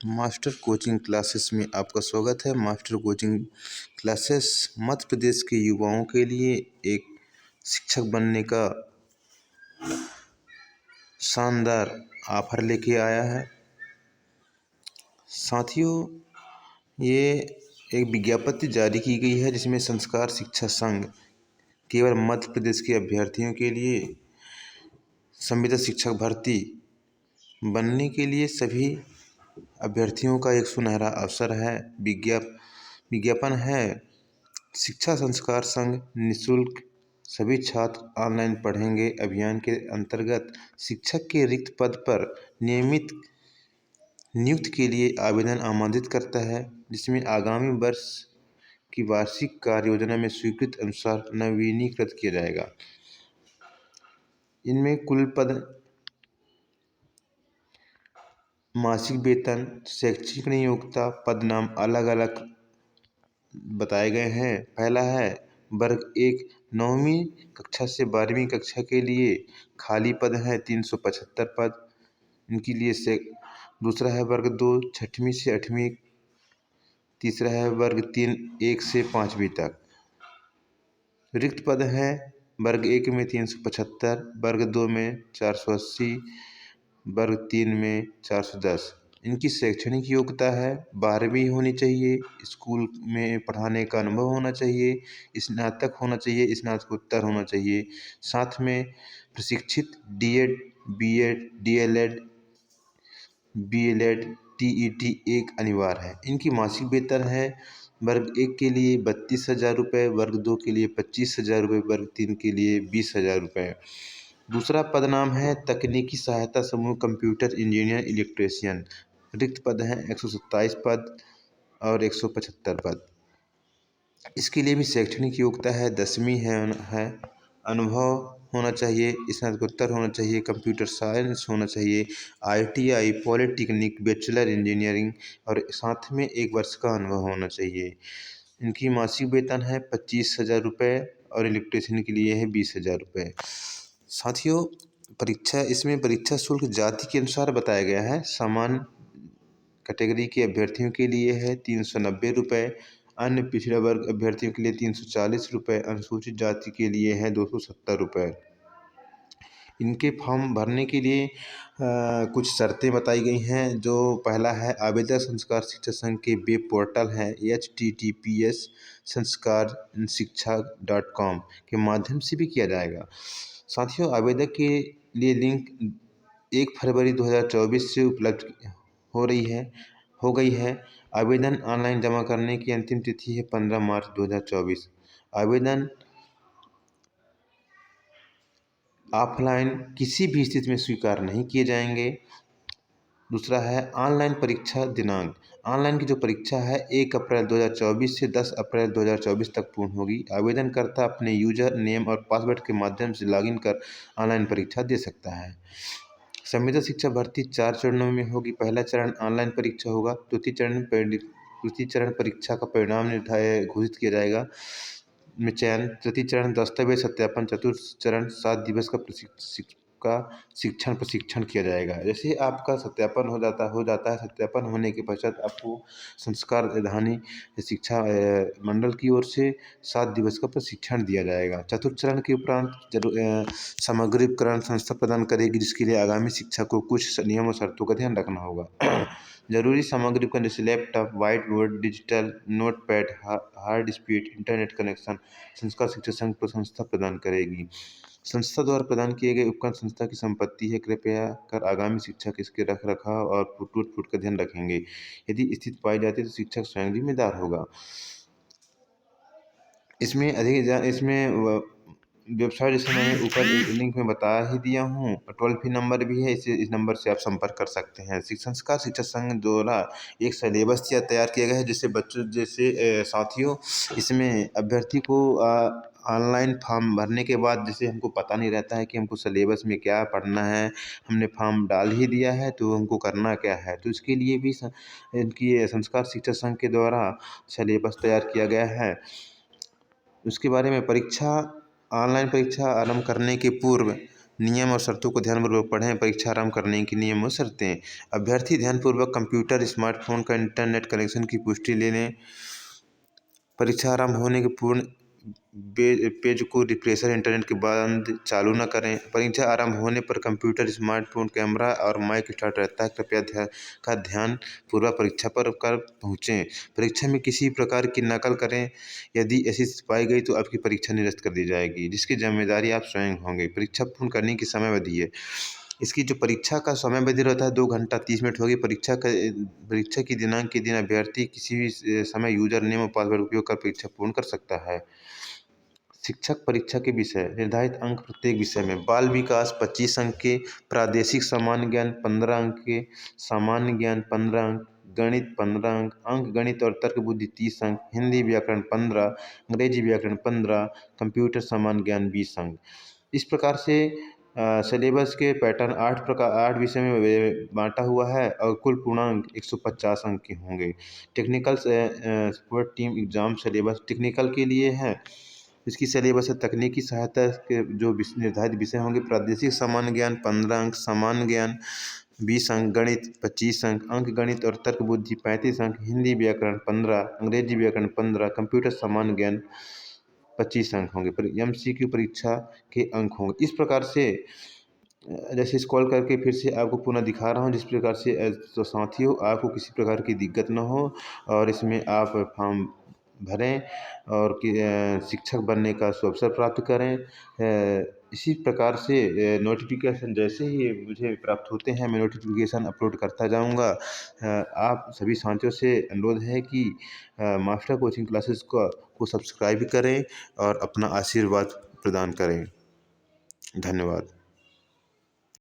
Master coaching classes में आपका स्वागत है। Master coaching classes Madhya Pradesh के युवाओं के लिए एक शिक्षक बनने का शानदार ऑफर लेके आया है। साथियों, ये एक विज्ञप्ति जारी की गई है जिसमें संस्कार शिक्षा संघ केवल मध्य प्रदेश के अभ्यर्थियों के लिए संविदा शिक्षक भर्ती बनने के लिए सभी अभ्यर्थियों का एक सुनहरा अवसर है। विज्ञापन है, शिक्षा संस्कार संघ निःशुल्क सभी छात्र ऑनलाइन पढ़ेंगे अभियान के अंतर्गत शिक्षक के रिक्त पद पर नियमित नियुक्ति के लिए आवेदन आमंत्रित करता है, जिसमें आगामी वर्ष की वार्षिक कार्य योजना में स्वीकृत अनुसार नवीनीकृत किया जाएगा। इनमें कुल पद, मासिक वेतन, शैक्षिक नियोक्ता, पद नाम अलग अलग बताए गए हैं। पहला है वर्ग 1 9वीं कक्षा से 12वीं कक्षा के लिए खाली पद है 375 पद इनके लिए से। दूसरा है वर्ग 2 6वीं से 8वीं। तीसरा है वर्ग 3 1 से 5वीं तक। रिक्त पद है वर्ग 1 में 375, वर्ग 2 में 480, वर्ग 3 में 410। इनकी शैक्षणिक योग्यता है 12वीं होनी चाहिए, स्कूल में पढ़ाने का अनुभव होना चाहिए, स्नातक होना चाहिए, स्नातकोत्तर होना चाहिए, साथ में प्रशिक्षित DEd, BEd, DElEd, BElEd, TET एक अनिवार्य है। इनकी मासिक वेतन है वर्ग 1 के लिए 32,000 रुपये, वर्ग 2 के लिए 25,000 रुपये, वर्ग 3 के लिए 20,000 रुपये। दूसरा पद नाम है तकनीकी सहायता समूह कंप्यूटर इंजीनियर इलेक्ट्रीशियन। रिक्त पद हैं 127 पद और 175 पद। इसके लिए भी शैक्षणिक योग्यता है 10वीं है, अनुभव होना चाहिए, स्नातकोत्तर होना चाहिए, कंप्यूटर साइंस होना चाहिए, आईटीआई, पॉलिटेक्निक, बैचलर इंजीनियरिंग और साथ में 1 वर्ष का अनुभव होना चाहिए। इनकी मासिक वेतन है 25,000 रुपये और इलेक्ट्रीशियन के लिए है 20,000 रुपये। साथियों, इसमें परीक्षा शुल्क जाति के अनुसार बताया गया है। सामान्य कैटेगरी के अभ्यर्थियों के लिए है 390 रुपये, अन्य पिछड़ा वर्ग अभ्यर्थियों के लिए 340 रुपये, अनुसूचित जाति के लिए है 270 रुपये। इनके फॉर्म भरने के लिए कुछ शर्तें बताई गई हैं। जो पहला है, आवेदन संस्कार शिक्षा संघ के वेब पोर्टल है https://sanskarshiksha.com के माध्यम से भी किया जाएगा। साथियों, आवेदन के लिए लिंक 1 फरवरी 2024 से उपलब्ध हो गई है। आवेदन ऑनलाइन जमा करने की अंतिम तिथि है 15 मार्च 2024। आवेदन ऑफलाइन किसी भी स्थिति में स्वीकार नहीं किए जाएंगे। दूसरा है ऑनलाइन परीक्षा दिनांक। ऑनलाइन की जो परीक्षा है 1 अप्रैल 2024 से 10 अप्रैल 2024 तक पूर्ण होगी। आवेदनकर्ता अपने यूजर नेम और पासवर्ड के माध्यम से लॉगिन कर ऑनलाइन परीक्षा दे सकता है। संविदा शिक्षा भर्ती 4 चरणों में होगी। पहला चरण ऑनलाइन परीक्षा होगा। द्वितीय चरण परीक्षा का परिणाम घोषित किया जाएगा में चयन। तृतीय चरण दस्तावेज सत्यापन। चतुर्थ चरण 7 दिवस का प्रशिक्षण किया जाएगा। जैसे आपका सत्यापन हो जाता है। सत्यापन होने के पश्चात आपको संस्कार धानी शिक्षा मंडल की ओर से 7 दिवस का प्रशिक्षण दिया जाएगा। चतुर्थ चरण के उपरांत सामग्री उपकरण संस्था प्रदान करेगी, जिसके लिए आगामी शिक्षा को कुछ नियम और शर्तों का ध्यान रखना होगा। जरूरी सामग्री उपकरण जैसे laptop, white board, digital notepad, hard speed internet connection संस्कार शिक्षा संघ को संस्था प्रदान करेगी। संस्था द्वारा प्रदान किए गए उपकरण संस्था की संपत्ति है। कृपया कर आगामी शिक्षक इसके रख रखाव और टूट फूट का ध्यान रखेंगे। यदि स्थिति पाई जाती है तो शिक्षक स्वयं जिम्मेदार होगा। इसमें वेबसाइट जैसे मैंने ऊपर लिंक में बता ही दिया हूँ। टोल फ्री नंबर भी है, इस नंबर से आप संपर्क कर सकते हैं। संस्कार शिक्षा संघ द्वारा एक सिलेबस तैयार किया गया है, जिससे साथियों, इसमें अभ्यर्थी को ऑनलाइन फॉर्म भरने के बाद जैसे हमको पता नहीं रहता है कि हमको सिलेबस में क्या पढ़ना है, हमने फॉर्म डाल ही दिया है तो हमको करना क्या है। तो इसके लिए भी इनकी संस्कार शिक्षा संघ के द्वारा सिलेबस तैयार किया गया है। उसके बारे में ऑनलाइन परीक्षा आरंभ करने के पूर्व नियम और शर्तों को ध्यानपूर्वक पढ़ें। परीक्षा आरंभ करने के नियम और शर्तें। अभ्यर्थी ध्यानपूर्वक कंप्यूटर, स्मार्टफोन का इंटरनेट कनेक्शन की पुष्टि ले लें। परीक्षा आरंभ होने के पूर्ण पेज को रिफ्रेशर इंटरनेट के बाद चालू न करें। परीक्षा आरंभ होने पर कंप्यूटर, स्मार्टफोन, कैमरा और माइक स्टार्ट रहता है। कृपया ध्यान पूर्वक परीक्षा पर कर पहुँचें। परीक्षा में किसी प्रकार की नकल करें, यदि ऐसी पाई गई तो आपकी परीक्षा निरस्त कर दी जाएगी, जिसकी जिम्मेदारी आप स्वयं होंगे। परीक्षा पूर्ण करने की समय अवधि है। इसकी जो परीक्षा का समय अवधि रहता है 2 घंटा 30 मिनट होगी। परीक्षा की दिनांक के दिन अभ्यर्थी किसी भी समय यूजर नेम और पासवर्ड उपयोग कर परीक्षा पूर्ण कर सकता है। शिक्षक परीक्षा के विषय। निर्धारित अंक प्रत्येक विषय में। बाल विकास 25 अंक के, प्रादेशिक सामान्य ज्ञान 15 अंक के, सामान्य ज्ञान 15 अंक, गणित 15 अंक, गणित और तर्क बुद्धि 30 अंक, हिंदी व्याकरण 15, अंग्रेजी व्याकरण 15, कंप्यूटर सामान्य ज्ञान 20 अंक। इस प्रकार से सिलेबस के पैटर्न 8 विषय में बांटा हुआ है और कुल पूर्णांक 150 अंक के होंगे। Technical support team exam syllabus technical के लिए है। इसकी सिलेबस है तकनीकी सहायता के जो निर्धारित विषय होंगे। प्रादेशिक सामान्य ज्ञान 15 अंक, सामान्य ज्ञान 20 अंक, गणित 25 अंक, गणित और तर्क बुद्धि 35 अंक, हिंदी व्याकरण 15, अंग्रेजी व्याकरण 15, कंप्यूटर सामान्य ज्ञान 25 अंक होंगे। पर MCQ परीक्षा के अंक होंगे। इस प्रकार से जैसे स्क्रॉल करके फिर से आपको पुनः दिखा रहा हूँ, जिस प्रकार से तो साथियों आपको किसी प्रकार की दिक्कत न हो और इसमें आप फॉर्म भरें और शिक्षक बनने का अवसर प्राप्त करें। इसी प्रकार से नोटिफिकेशन जैसे ही मुझे प्राप्त होते हैं मैं नोटिफिकेशन अपलोड करता जाऊंगा। आप सभी साथियों से अनुरोध है कि मास्टर कोचिंग क्लासेस को सब्सक्राइब करें और अपना आशीर्वाद प्रदान करें। धन्यवाद।